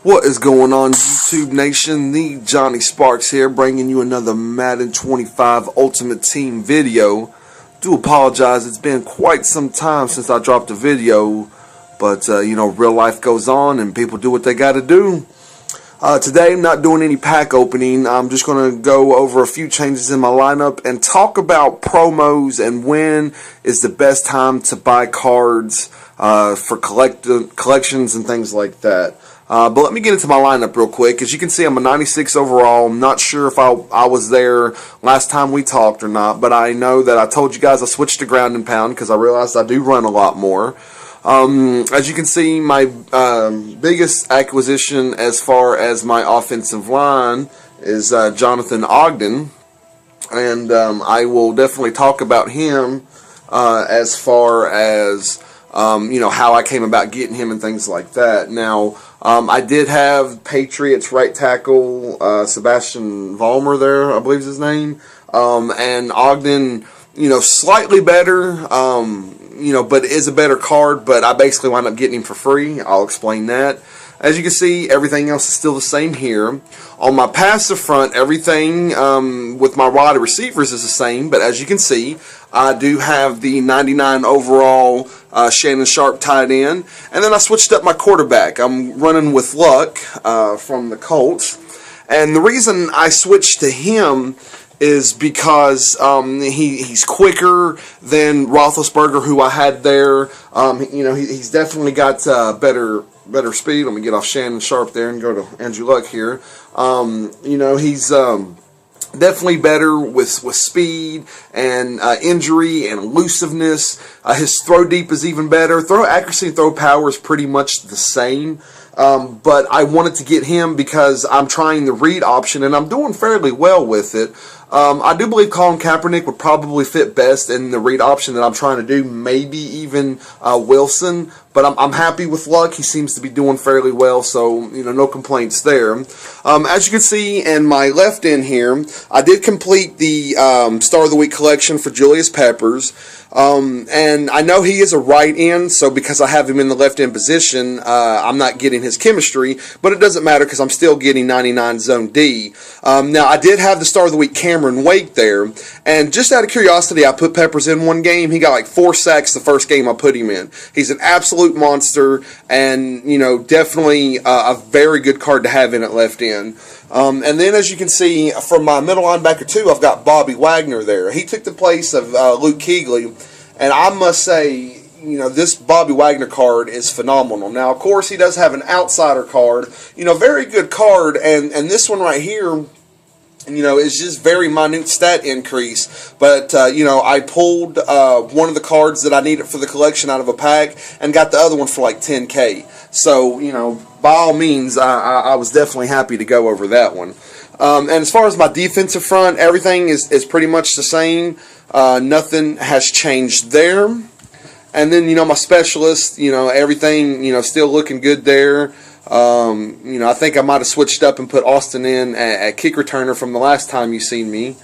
What is going on, YouTube Nation? The Johnny Sparks here, bringing you another Madden 25 Ultimate Team video. Do apologize, it's been quite some time since I dropped a video, but you know, real life goes on and people do what they gotta do. Today I'm not doing any pack opening. I'm just going to go over a few changes in my lineup and talk about promos and when is the best time to buy cards for collections and things like that. But let me get into my lineup real quick. As you can see, I'm a 96 overall. I'm not sure if I was there last time we talked or not, but I know that I told you guys I switched to ground and pound because I realized I do run a lot more. As you can see, my biggest acquisition as far as my offensive line is Jonathan Ogden, and I will definitely talk about him as far as you know, how I came about getting him and things like that. Now, I did have Patriots right tackle Sebastian Vollmer there, I believe is his name, and Ogden, you know, slightly better. You know, but it is a better card, but I basically wound up getting him for free. I'll explain that. As you can see, everything else is still the same here. On my passive front, everything with my wide receivers is the same, but as you can see, I do have the 99 overall Shannon Sharp tight end, and then I switched up my quarterback. I'm running with Luck from the Colts, and the reason I switched to him is because he's quicker than Roethlisberger, who I had there. You know, he's definitely got better speed. Let me get off Shannon Sharp there and go to Andrew Luck here. You know, he's definitely better with speed and injury and elusiveness. His throw deep is even better. Throw accuracy and throw power is pretty much the same. But I wanted to get him because I'm trying the read option and I'm doing fairly well with it. I do believe Colin Kaepernick would probably fit best in the read option that I'm trying to do, maybe even Wilson, but I'm happy with Luck. He seems to be doing fairly well, so you know, no complaints there. As you can see in my left end here, I did complete the Star of the Week collection for Julius Peppers, and I know he is a right end, so because I have him in the left end position, I'm not getting his chemistry, but it doesn't matter because I'm still getting 99 Zone D. Now, I did have the Star of the Week Cameron Wake there, and just out of curiosity, I put Peppers in one game. He got like 4 sacks the first game I put him in. He's an absolute monster, and you know, definitely a very good card to have in at left end. And then, as you can see, from my middle linebacker too, I've got Bobby Wagner there. He took the place of Luke Kuechly, and I must say, you know, this Bobby Wagner card is phenomenal. Now, of course, he does have an outsider card, you know, very good card, and this one right here, you know, it's just very minute stat increase, but you know, I pulled one of the cards that I needed for the collection out of a pack and got the other one for like 10K. So, you know, by all means, I was definitely happy to go over that one. And as far as my defensive front, everything is pretty much the same. Nothing has changed there. And then, you know, my specialist, you know, everything, you know, still looking good there. You know, I think I might have switched up and put Austin in at kick returner from the last time you seen me.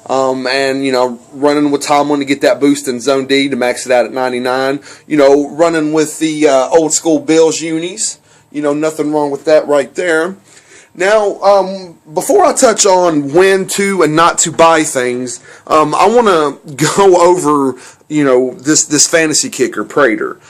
And, you know, running with Tomlin to get that boost in Zone D to max it out at 99. You know, running with the old school Bills unis. You know, nothing wrong with that right there. Now, before I touch on when to and not to buy things, I want to go over, you know, this fantasy kicker, Prater.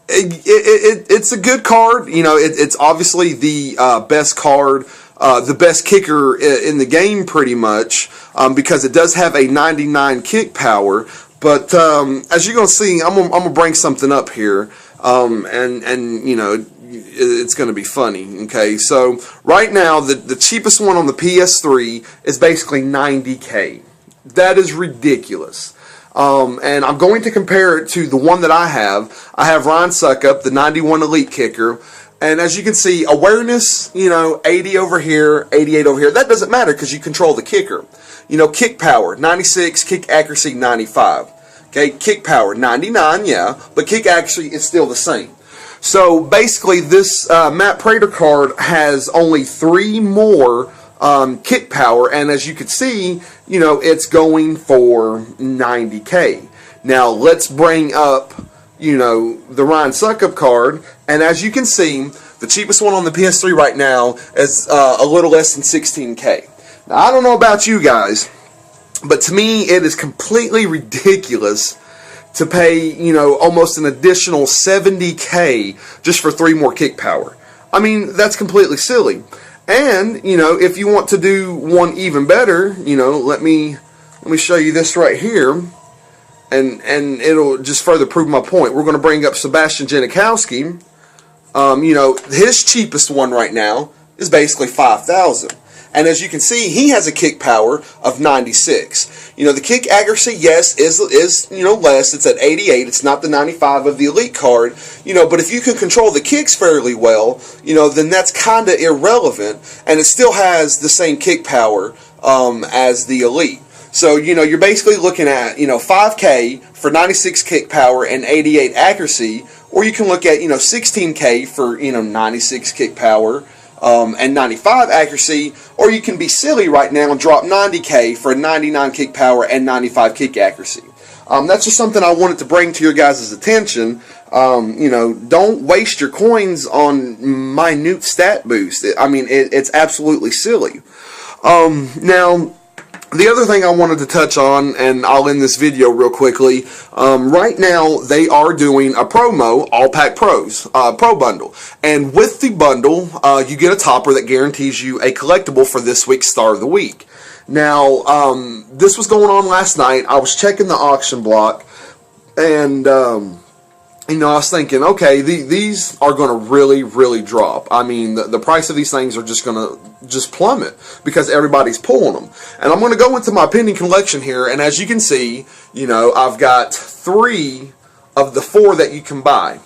It's a good card. You know, it's obviously the best card, the best kicker in the game pretty much, because it does have a 99 kick power. But as you're going to see, I'm gonna bring something up here, and you know, it's going to be funny. Okay, so right now the cheapest one on the PS3 is basically 90K. That is ridiculous. And I'm going to compare it to the one that I have. I have Ryan Suckup, the 91 Elite Kicker. And as you can see, awareness, you know, 80 over here, 88 over here. That doesn't matter because you control the kicker. You know, kick power, 96, kick accuracy, 95. Okay, kick power, 99, yeah, but kick accuracy is still the same. So basically, this Matt Prater card has only 3 more kick power, and as you can see, you know, it's going for 90K. Now let's bring up, the Ryan Suckup card. And as you can see, the cheapest one on the PS3 right now is a little less than 16K. Now, I don't know about you guys, but to me, it is completely ridiculous to pay, almost an additional 70K just for 3 more kick power. I mean, that's completely silly. And, if you want to do one even better, let me show you this right here, and it'll just further prove my point. We're going to bring up Sebastian Janikowski. His cheapest one right now is basically 5,000. And as you can see, he has a kick power of 96. The kick accuracy, yes, is less. It's at 88. It's not the 95 of the Elite card. But if you can control the kicks fairly well, then that's kind of irrelevant. And it still has the same kick power as the Elite. So, you're basically looking at, 5K for 96 kick power and 88 accuracy. Or you can look at, 16K for, 96 kick power. And 95 accuracy, or you can be silly right now and drop 90K for a 99 kick power and 95 kick accuracy. That's just something I wanted to bring to your guys' attention. Don't waste your coins on minute stat boost. It's absolutely silly. Now, the other thing I wanted to touch on, and I'll end this video real quickly, right now they are doing a promo, All Pack Pros, Pro Bundle. And with the bundle, you get a topper that guarantees you a collectible for this week's Star of the Week. Now, this was going on last night. I was checking the auction block, and I was thinking, okay, these are going to really, really drop. I mean, the price of these things are just going to plummet because everybody's pulling them. And I'm going to go into my pending collection here, and as you can see, I've got 3 of the 4 that you can buy.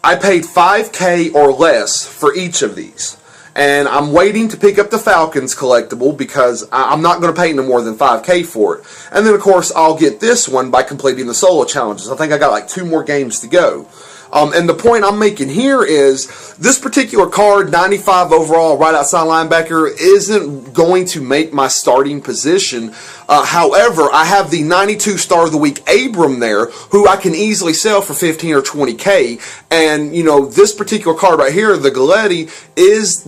I paid 5K or less for each of these. And I'm waiting to pick up the Falcons collectible because I'm not going to pay no more than 5K for it. And then, of course, I'll get this one by completing the solo challenges. I think I got like 2 more games to go. And the point I'm making here is this particular card, 95 overall, right outside linebacker, isn't going to make my starting position. However, I have the 92 Star of the Week Abram there, who I can easily sell for 15 or 20K. And, this particular card right here, the Galletti,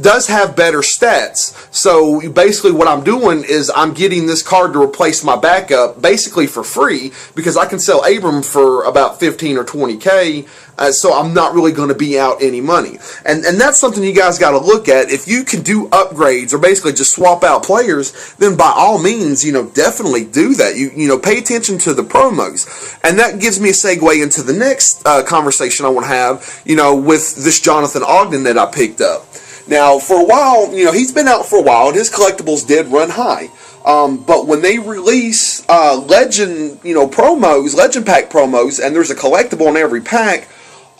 does have better stats. So basically what I'm doing is I'm getting this card to replace my backup basically for free because I can sell Abram for about 15 or 20K. So I'm not really going to be out any money. And that's something you guys got to look at. If you can do upgrades or basically just swap out players, then by all means, definitely do that. You pay attention to the promos. And that gives me a segue into the next conversation I want to have, with this Jonathan Ogden that I picked up. Now, for a while, he's been out for a while, and his collectibles did run high. But when they release Legend, promos, Legend Pack promos, and there's a collectible in every pack,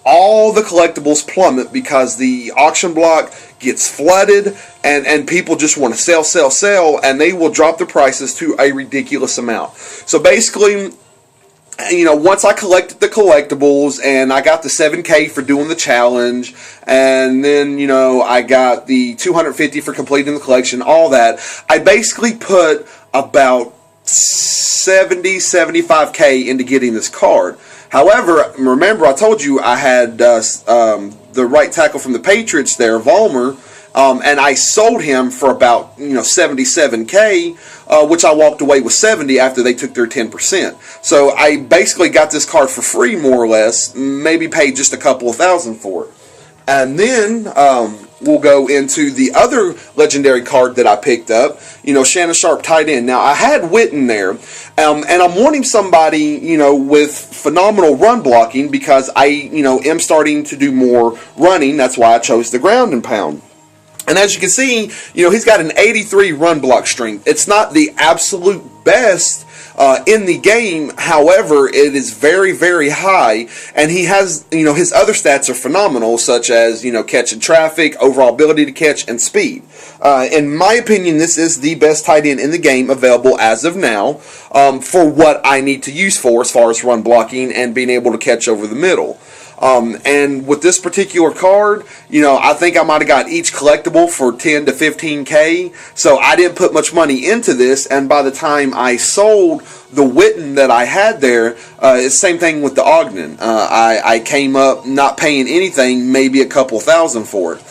all the collectibles plummet because the auction block gets flooded and people just want to sell, and they will drop the prices to a ridiculous amount. So basically, once I collected the collectibles and I got the 7K for doing the challenge, and then, I got the 250 for completing the collection, all that, I basically put about 75K into getting this card. However, remember I told you I had the right tackle from the Patriots there, Vollmer, and I sold him for about 77K, which I walked away with 70 after they took their 10%. So I basically got this card for free, more or less, maybe paid just a couple of thousand for it. And then we'll go into the other legendary card that I picked up, Shannon Sharp tight end. Now, I had Witten there, and I'm wanting somebody, with phenomenal run blocking because I, am starting to do more running. That's why I chose the ground and pound. And as you can see, he's got an 83 run block strength. It's not the absolute best in the game. However, it is very, very high. And he has, his other stats are phenomenal, such as, catching traffic, overall ability to catch, and speed. In my opinion, this is the best tight end in the game available as of now for what I need to use for as far as run blocking and being able to catch over the middle. And with this particular card, I think I might have got each collectible for 10 to 15K. So I didn't put much money into this, and by the time I sold the Witten that I had there, it's the same thing with the Ogden. I came up not paying anything, maybe a couple thousand for it.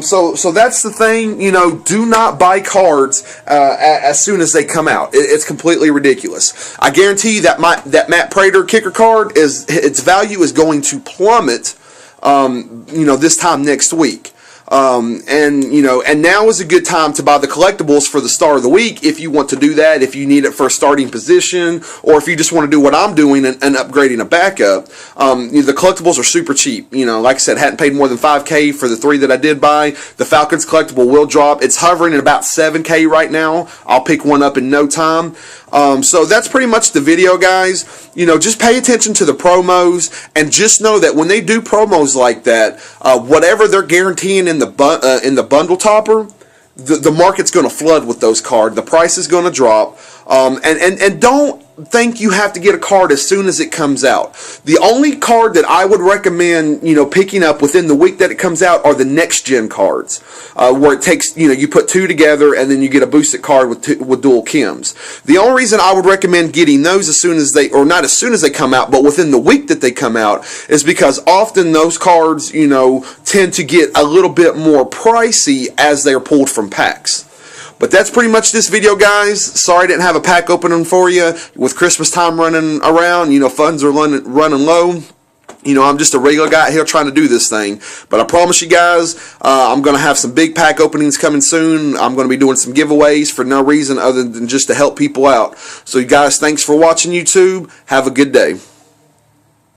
So that's the thing, do not buy cards as soon as they come out. It's completely ridiculous. I guarantee you that Matt Prater kicker card, its value is going to plummet, this time next week. And now is a good time to buy the collectibles for the Star of the Week if you want to do that, if you need it for a starting position, or if you just want to do what I'm doing and upgrading a backup. The collectibles are super cheap. Like I said, hadn't paid more than $5K for the 3 that I did buy. The Falcons collectible will drop. It's hovering at about $7K right now. I'll pick one up in no time. So that's pretty much the video, guys. Just pay attention to the promos, and just know that when they do promos like that, whatever they're guaranteeing in the bundle topper, the market's going to flood with those cards. The price is going to drop. And don't think you have to get a card as soon as it comes out. The only card that I would recommend, picking up within the week that it comes out are the next gen cards, where it takes, you put 2 together and then you get a boosted card with dual chems. The only reason I would recommend getting those as soon as or not as soon as they come out, but within the week that they come out, is because often those cards, tend to get a little bit more pricey as they're pulled from packs. But that's pretty much this video, guys. Sorry I didn't have a pack opening for you. With Christmas time running around, funds are running low. I'm just a regular guy here trying to do this thing. But I promise you guys, I'm going to have some big pack openings coming soon. I'm going to be doing some giveaways for no reason other than just to help people out. So you guys, thanks for watching YouTube. Have a good day.